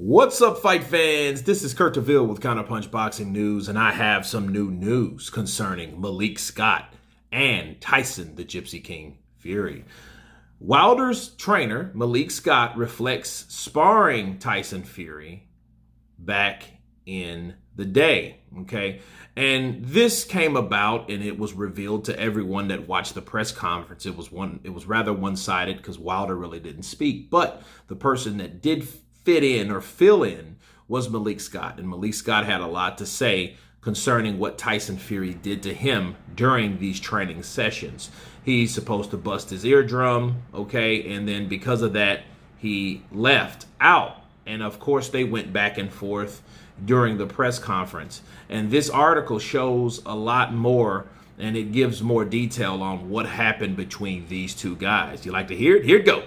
What's up, fight fans? This is Kurt DeVille with Counterpunched Boxing News, and I have some new news concerning Malik Scott and Tyson, the Gypsy King Fury. Wilder's trainer, Malik Scott, reflects sparring Tyson Fury back in the day, okay? And this came about and it was revealed to everyone that watched the press conference. It was rather one-sided because Wilder really didn't speak, but the person that did fit in or fill in was Malik Scott. And Malik Scott had a lot to say concerning what Tyson Fury did to him during these training sessions. He's supposed to bust his eardrum, okay? And then because of that, he left out. And of course, they went back and forth during the press conference. And this article shows a lot more and it gives more detail on what happened between these two guys. You like to hear it? Here it goes.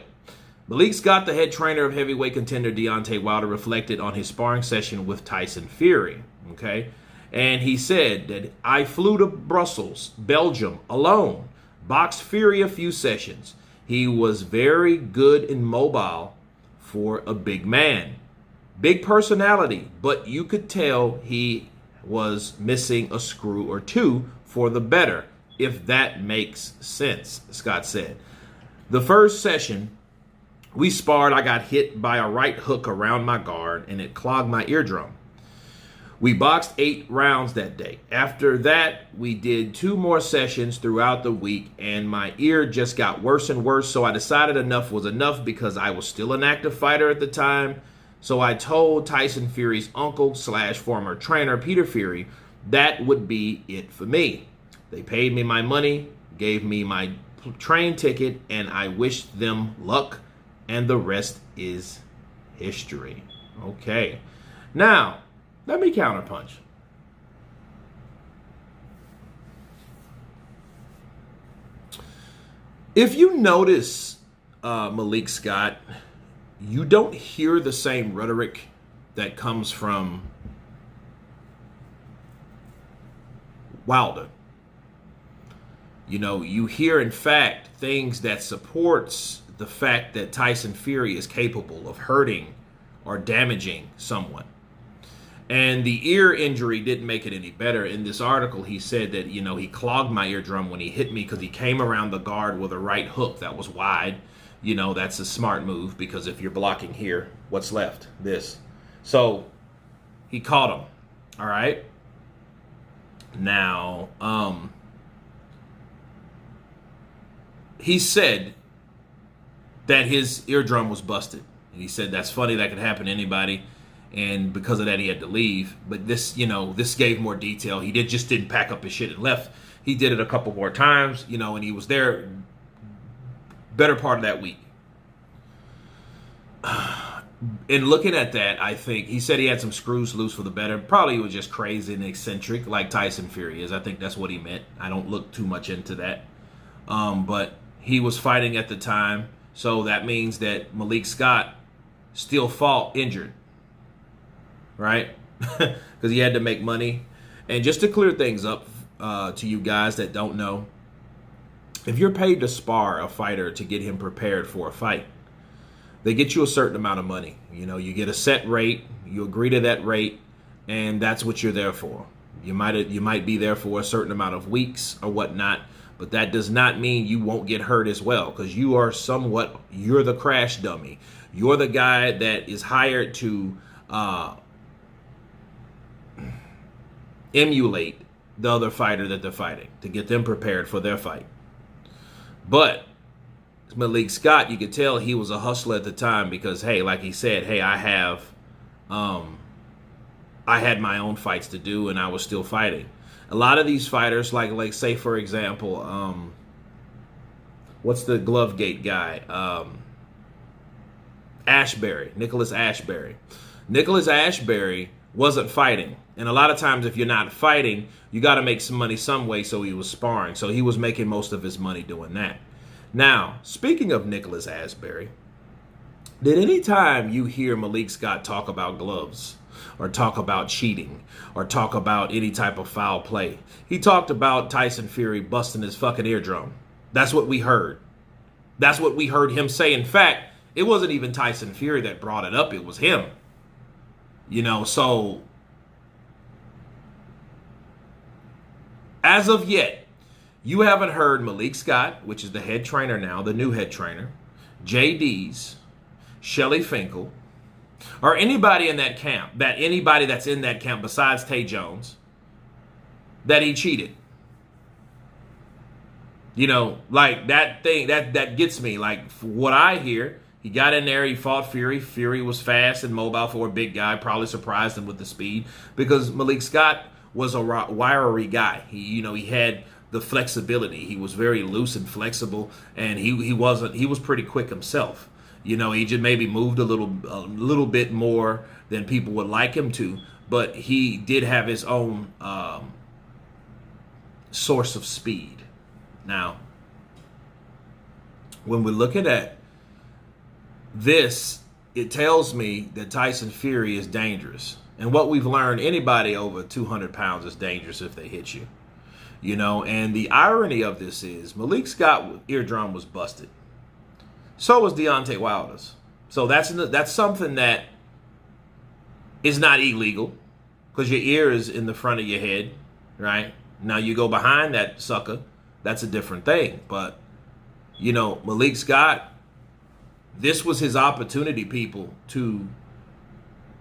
Malik Scott, the head trainer of heavyweight contender Deontay Wilder, reflected on his sparring session with Tyson Fury, okay? And he said that I flew to Brussels, Belgium, alone, boxed Fury a few sessions. He was very good and mobile for a big man. Big personality, but you could tell he was missing a screw or two for the better, if that makes sense, Scott said. The first session, we sparred. I got hit by a right hook around my guard and it clogged my eardrum. We boxed 8 rounds that day. After that, we did 2 more sessions throughout the week and my ear just got worse and worse. So I decided enough was enough because I was still an active fighter at the time. So I told Tyson Fury's uncle / former trainer, Peter Fury, that would be it for me. They paid me my money, gave me my train ticket, and I wished them luck. And the rest is history. Okay. Now, let me counterpunch. If you notice Malik Scott, you don't hear the same rhetoric that comes from Wilder. You know, you hear, in fact, things that supports the fact that Tyson Fury is capable of hurting or damaging someone. And the ear injury didn't make it any better. In this article, he said that, you know, he clogged my eardrum when he hit me because he came around the guard with a right hook that was wide. You know, that's a smart move because if you're blocking here, what's left? This. So he caught him. All right. Now, he said that his eardrum was busted. And he said that's funny, that could happen to anybody, and because of that he had to leave. But this, you know, this gave more detail. He just didn't pack up his shit and left. He did it a couple more times, you know, and he was there better part of that week. And looking at that, I think he said he had some screws loose for the better. Probably he was just crazy and eccentric like Tyson Fury is. I think that's what he meant. I don't look too much into that. But he was fighting at the time. So that means that Malik Scott still fought injured, right? Because he had to make money. And just to clear things up to you guys that don't know, if you're paid to spar a fighter to get him prepared for a fight, they get you a certain amount of money. You know, you get a set rate, you agree to that rate, and that's what you're there for. You might be there for a certain amount of weeks or whatnot. But that does not mean you won't get hurt as well, because you're the crash dummy. You're the guy that is hired to emulate the other fighter that they're fighting, to get them prepared for their fight. But Malik Scott, you could tell he was a hustler at the time because, hey, like he said, hey, I had my own fights to do and I was still fighting. A lot of these fighters, like say, for example, what's the Glovegate guy? Ashbury, Nicholas Ashbury. Nicholas Ashbury wasn't fighting. And a lot of times if you're not fighting, you got to make some money some way, so he was sparring. So he was making most of his money doing that. Now, speaking of Nicholas Ashbury, did any time you hear Malik Scott talk about gloves or talk about cheating or talk about any type of foul play? He talked about Tyson Fury busting his fucking eardrum. That's what we heard. That's what we heard him say. In fact, it wasn't even Tyson Fury that brought it up. It was him. So as of yet, you haven't heard Malik Scott, which is the head trainer now, the new head trainer, JD's, Shelly Finkel, or anybody in that camp, anybody that's in that camp besides Tay Jones, that he cheated. Like that thing, that gets me. Like, what I hear, he got in there, he fought Fury. Fury was fast and mobile for a big guy, probably surprised him with the speed because Malik Scott was a wiry guy. He had the flexibility. He was very loose and flexible, and he was pretty quick himself. He just maybe moved a little bit more than people would like him to, but he did have his own source of speed. Now, when we're looking at this, it tells me that Tyson Fury is dangerous. And what we've learned, anybody over 200 pounds is dangerous if they hit you. And the irony of this is Malik Scott eardrum was busted. So was Deontay Wilder's. So that's something that is not illegal because your ear is in the front of your head, right? Now you go behind that sucker, that's a different thing. But, Malik Scott, this was his opportunity, people, to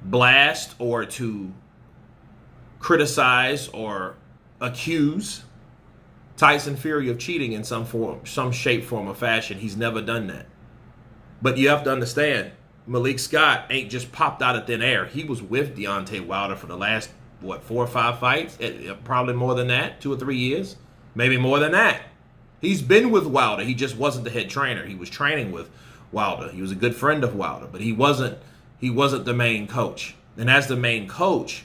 blast or to criticize or accuse Tyson Fury of cheating in some form, some shape, form, or fashion. He's never done that. But you have to understand, Malik Scott ain't just popped out of thin air. He was with Deontay Wilder for the last, 4 or 5 fights? Probably more than that, 2 or 3 years. Maybe more than that. He's been with Wilder. He just wasn't the head trainer. He was training with Wilder. He was a good friend of Wilder, but he wasn't the main coach. And as the main coach,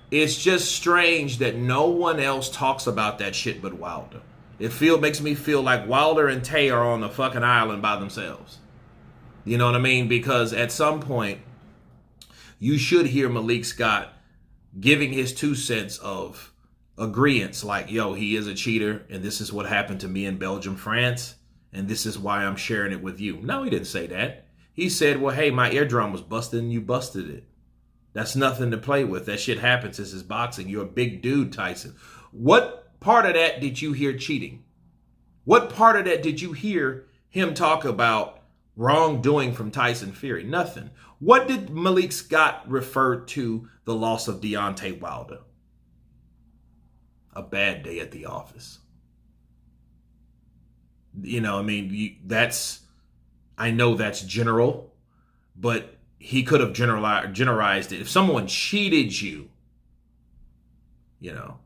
it's just strange that no one else talks about that shit but Wilder. Makes me feel like Wilder and Tay are on the fucking island by themselves. You know what I mean? Because at some point, you should hear Malik Scott giving his 2 cents of agreeance, like, yo, he is a cheater, and this is what happened to me in Belgium, France, and this is why I'm sharing it with you. No, he didn't say that. He said, well, hey, my eardrum was busted and you busted it. That's nothing to play with. That shit happens. This is boxing. You're a big dude, Tyson. What part of that did you hear cheating? What part of that did you hear him talk about wrongdoing from Tyson Fury? Nothing. What did Malik Scott refer to the loss of Deontay Wilder? A bad day at the office. I know that's general, but he could have generalized it. If someone cheated you,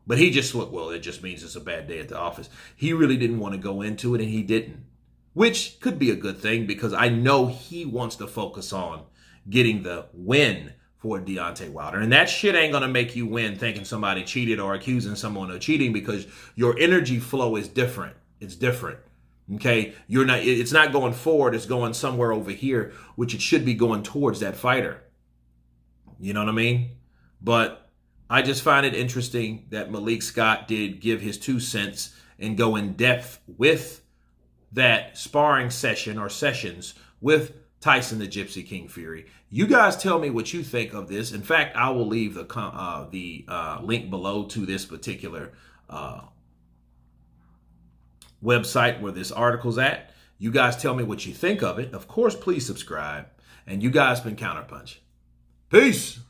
but he just looked, well, it just means it's a bad day at the office. He really didn't want to go into it, and he didn't, which could be a good thing because I know he wants to focus on getting the win for Deontay Wilder. And that shit ain't going to make you win thinking somebody cheated or accusing someone of cheating because your energy flow is different. It's different. Okay? It's not going forward. It's going somewhere over here, which it should be going towards that fighter. You know what I mean? But I just find it interesting that Malik Scott did give his 2 cents and go in depth with that sparring session or sessions with Tyson the Gypsy King Fury. You guys tell me what you think of this. In fact, I will leave the link below to this particular website where this article's at. You guys tell me what you think of it. Of course, please subscribe. And you guys been Counterpunch. Peace.